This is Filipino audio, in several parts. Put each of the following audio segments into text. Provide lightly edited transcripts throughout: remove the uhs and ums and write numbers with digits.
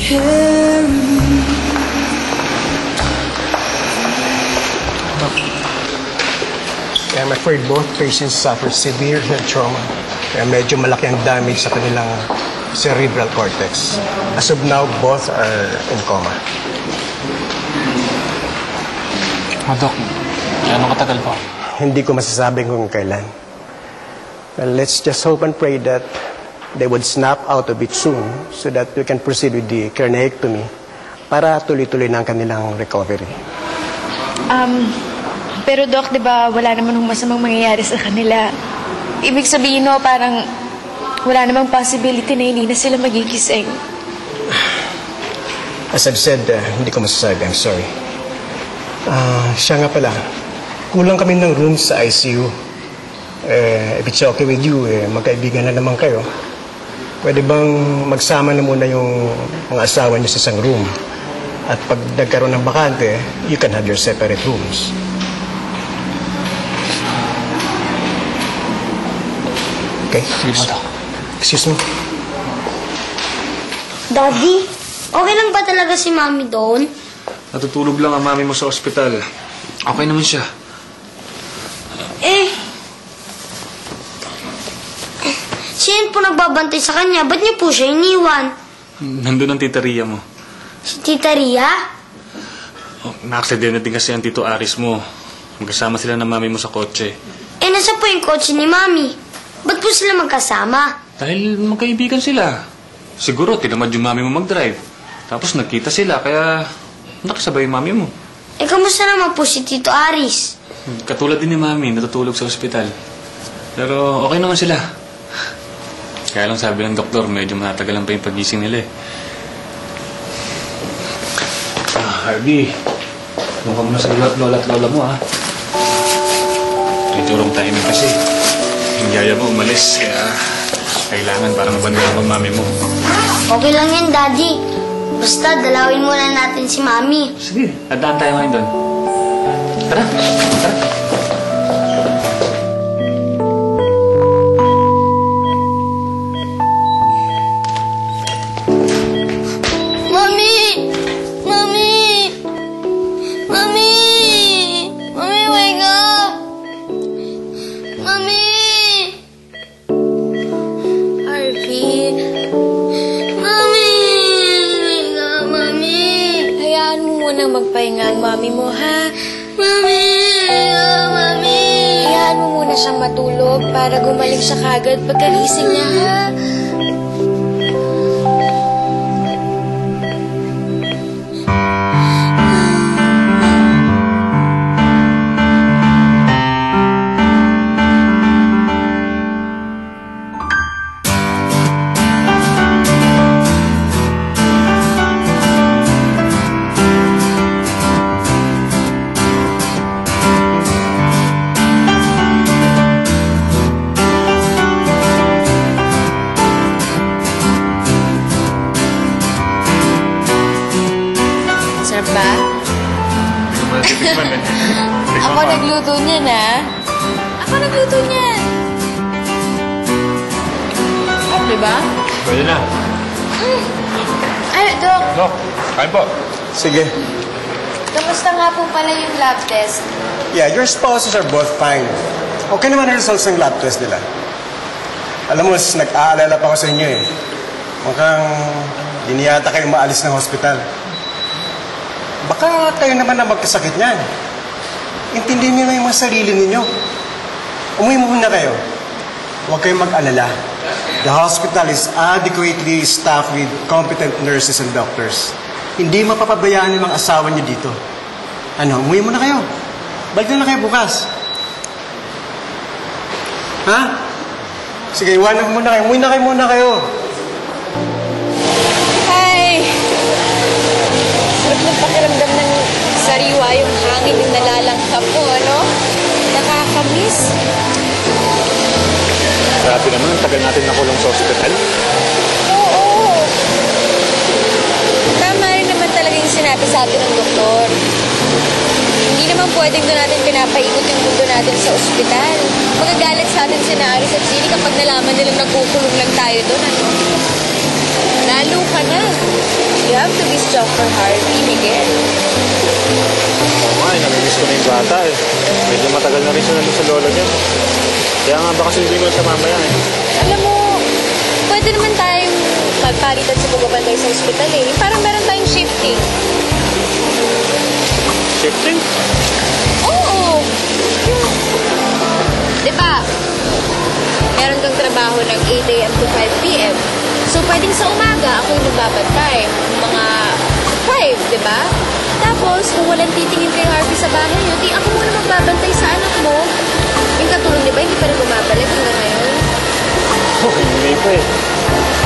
I'm afraid both patients suffer severe head trauma. Kaya medyo malaki ang damage sa kanilang cerebral cortex. As of now, both are in coma. Dok, gano'ng katagal po? Hindi ko masasabi kung kailan. Well, let's just hope and pray that they would snap out of it soon so that we can proceed with the craniectomy para tuloy-tuloy na ang kanilang recovery. Pero Doc, di ba wala naman masamang mangyayari sa kanila? Ibig sabihin, no, parang wala namang possibility na hindi na sila magigising. As I've said, hindi ko masasabi. I'm sorry. Siya nga pala, kulang kami ng room sa ICU. If it's okay with you, magkaibigan na naman kayo. Pwede bang magsama na muna yung mga asawa niyo sa isang room? At pag nagkaroon ng bakante, you can have your separate rooms. Okay? Excuse me. Daddy, okay lang ba talaga si Mami doon? Natutulog lang ang mami mo sa ospital. Okay naman siya. Sino po nagbabantay sa kanya? Ba't niyo po siya iniwan? Nandun ang tita Ria mo. Si Tita Ria? Na-accident na din kasi ang tito Aris mo. Magkasama sila ng mami mo sa kotse. Nasa po yung kotse ni Mami? Ba't po sila magkasama? Dahil magkaibigan sila. Siguro, tinamad yung mami mo mag-drive. Tapos nagkita sila, kaya nakasabay yung mami mo. Kamusta naman po si Tito Aris? Katulad din ni mami, natutulog sa ospital. Pero okay naman sila. Kaya lang sabi ng doktor, medyo matagalan pa yung pagising nila eh. Harvey, doon ka muna sa lola at lola mo ha. Medyo wrong timing kasi. Yung yaya mo umalis, kaya kailangan para mabandayan ang mami mo. Okay lang yan, Daddy. Basta, dalawin muna natin si Mami. Sige, nadaan tayo ngayon doon. Tara, tara. Mami! Mami! Mami! Mami, wake up! Mami! Harvey! Mami! Wake up, Mami! Hayaan mo munang magpahinga ang mami mo, ha? Mami! Mami! Hayaan mo muna siyang matulog para gumaling siya kagad pagkagising niya, ha? Sarap ba? Ako nagluto niyan, ha? Ako nagluto niyan. Okay ba? Pwede na. Ay, Doc. Dok, kain po. Sige. Kamusta nga po pala yung lab test? Yeah, your spouses are both fine. Okay naman ang results ng lab test nila. Alam mo, nag-aalala pa ako sa inyo eh. Mukhang hindi yata kayo maalis ng hospital. Baka kayo naman na magkasakit niyan. Intindihin niyo na yung mga sarili ninyo. Umuwi muna kayo. Huwag kayong mag-alala. The hospital is adequately staffed with competent nurses and doctors. Hindi mapapabayaan yung mga asawa niyo dito. Ano, umuwi muna kayo. Balik na kayo bukas. Ha? Sige, iwanan ko muna kayo. Umuwi na kayo muna kayo. Ay! Sarap ng pakiramdam ng sariwa yung hangin yung nalalangkap mo, ano? Nakakamiss. Grabe naman, ang tagal natin nakulong sa ospital. Oo. Tama rin naman talaga yung sinabi sa atin ng doktor. Hindi naman pwedeng doon natin pinapaikot yung mundo natin sa ospital. Magagalit sa atin si Aris at Zilly kapag nalaman nilang nagkukulong lang tayo doon, ano? Lalo ka na. Yep. love to miss Dr. Harvey, Miguel. Oo nga, namimiss ko na yung bata eh. Medyo matagal na rin siya nandun sa lola niya. Kaya nga baka hindi ko siya mamaya eh. Alam mo, pwede naman tayong magpalitan sa pagbabantay sa ospital eh. Parang meron tayong shifting. Shifting? Oo. Diba? Meron kang trabaho ng 8 a.m. to 5 p.m. So, pwedeng sa umaga, ako yung nagbabantay. Mga 5, diba? Tapos, kung walang titingin kay Harvey sa bahay nyo, di ako muna magbabantay sa anak mo. Yung katulong, diba? Hindi pa rin bumabalik hanggang ngayon. Oh, hindi pa eh.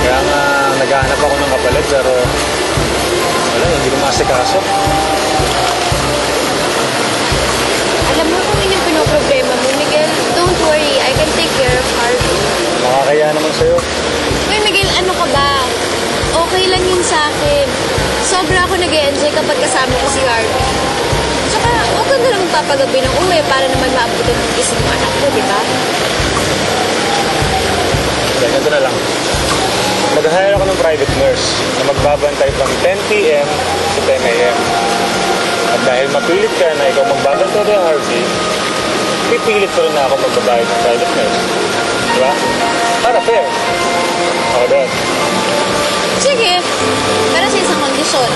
Kaya nga, naghahanap ako ng kapalit pero wala, hindi ko masikaso. Alam mo kung yun yung pinoproblema mo, Miguel, don't worry. I can take care of Harvey. Makakaya naman sa'yo. Uy, Miguel, ano ka ba? Okay lang yun sa akin. Sobra ako nag-e-enjoy kapag kasama ko si Harvey. Tsaka, huwag ka na lang magpapagabi ng uwi para naman maabutan ng isang anak ko, di ba? Kaya ganito na lang. Mag-hire ako ng private nurse na magbabantay from 10 p.m. to 10 a.m. At dahil mapilit ka na ikaw magbabantay kay Harvey, pipilit ko rin na ako magbabayad ng private nurse. Diba? Para fair. Ako doon. Sige, pero sa isang kondisyon.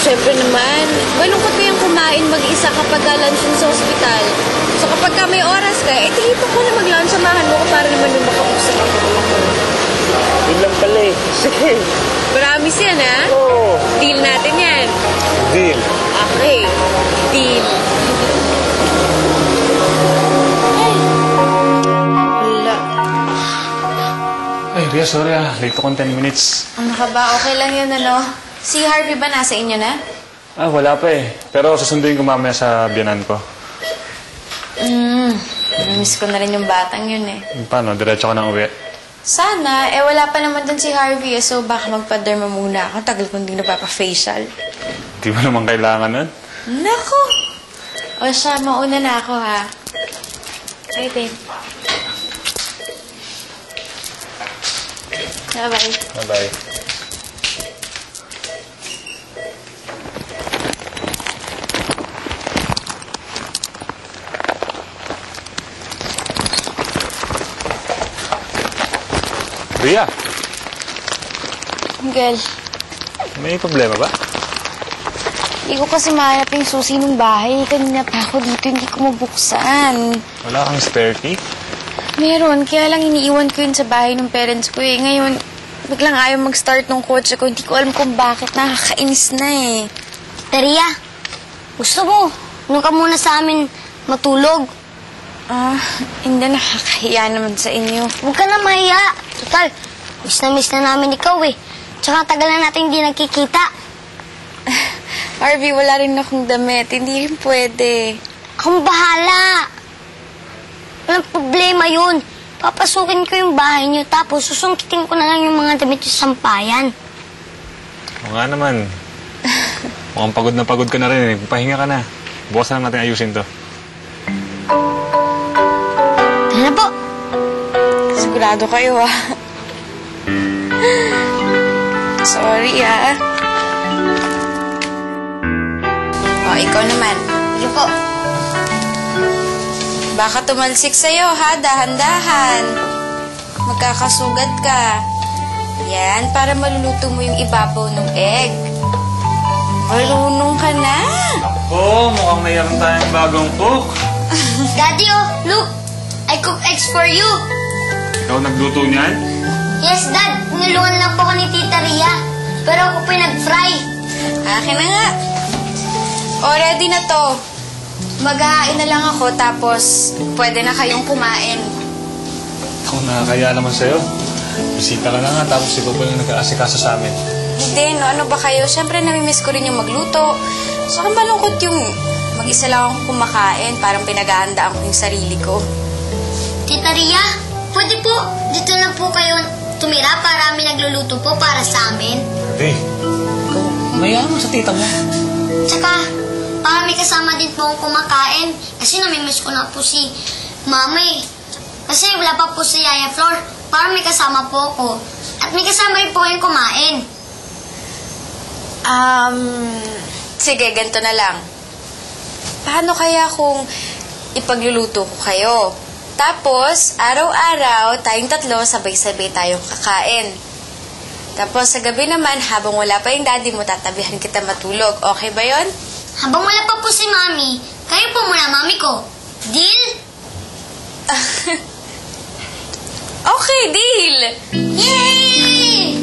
Siyempre naman, malungkot ko yung kumain mag-isa kapag lunch sa ospital. So kapag ka may oras ka, tihito ko na mag-lunch, samahan mo ko para naman yung makausap ako. Yun lang pala eh. Sige. Promise yan, ha? Oo. Deal natin yan. Deal. Okay, deal. Wala. Ay, Ria, sorry late ako 10 minutes. Ano ka ba? Okay lang yun, ano? Si Harvey ba nasa inyo na? Wala pa eh. Pero susunduin ko mamaya sa biyanan ko. Miss ko na rin yung batang yun eh. Paano? Diretso ka na uwi? Sana, wala pa naman dun si Harvey so baka magpa-derma muna ako. Tagal kong hindi napapa-facial. Di mo naman kailangan nun. Nako! O siya, mauna na ako ha. Bye, babe. Bye-bye. Bye-bye. Ria, Miguel, may problema ba? hindi ko kasi mahanap yung susi ng bahay. Kanina pa ako dito, hindi ko mabuksan. Wala kang spare key? Meron, kaya lang iniiwan ko yun sa bahay ng parents ko eh. Ngayon, biglang ayaw mag-start ng kotse ko. Hindi ko alam kung bakit. Nakakainis na eh. Teria, gusto mo, nung ka muna sa amin matulog. Hindi, nakakahiya naman sa inyo. Huwag ka na mahiya. Total, miss na namin ikaw eh. Tsaka tagal na natin hindi nagkikita. Harvey, wala rin akong damit. Hindi rin pwede. Akong bahala. Walang problema yun. Papasukin ko yung bahay niyo tapos susungkitin ko na lang yung mga damit sa sampayan. Oo nga naman. Mukhang pagod na pagod ka na rin eh. Pahinga ka na. Bukas na natin ayusin to. Tara na po. Sigurado kayo ah. Sorry ah. O, ikaw naman. Sige po. Baka tumalsik sa'yo ha, dahan-dahan. Magkakasugat ka. Yan, para maluluto mo yung ibabaw ng egg. Marunong ka na. Ako, mukhang mayroon tayong bagong cook. Daddy, oh, look. I cook eggs for you. Ikaw nagluto niyan? Yes, Dad. Nilungan lang po ko ni Tita Ria. Pero ako po yung nag-fry. Akin na nga. O, ready na to. Mag-aain na lang ako, tapos pwede na kayong kumain. Ako, nakakaya naman sa'yo. Bisita ka na nga, tapos ikaw pa lang nag-aasikaso sa amin. Hindi, no? Ano ba kayo? Siyempre, namimiss ko rin yung magluto. Saka malungkot yung mag-isa lang akong kumakain. Parang pinaghahandaan ko yung sarili ko. Tita Ria, pwede po. Dito na po kayo tumira para kami nagluluto po para sa amin. Hey, mayroon mo sa tita mo. Tsaka, para may kasama din po akong kumakain. Kasi namimiss ko na po si Mama eh. Kasi wala pa po si Yaya Flor. Para may kasama po ako. At may kasama rin po kayong kumain. Sige, ganito na lang. Paano kaya kung ipagluluto ko kayo? Tapos, araw-araw, tayong tatlo, sabay-sabay tayong kakain. Tapos, sa gabi naman, habang wala pa yung daddy mo, tatabihan kita matulog. Okay ba yon? Habang wala pa po si Mami, kayo po muna, Mami ko. Deal? Okay, deal! Yay!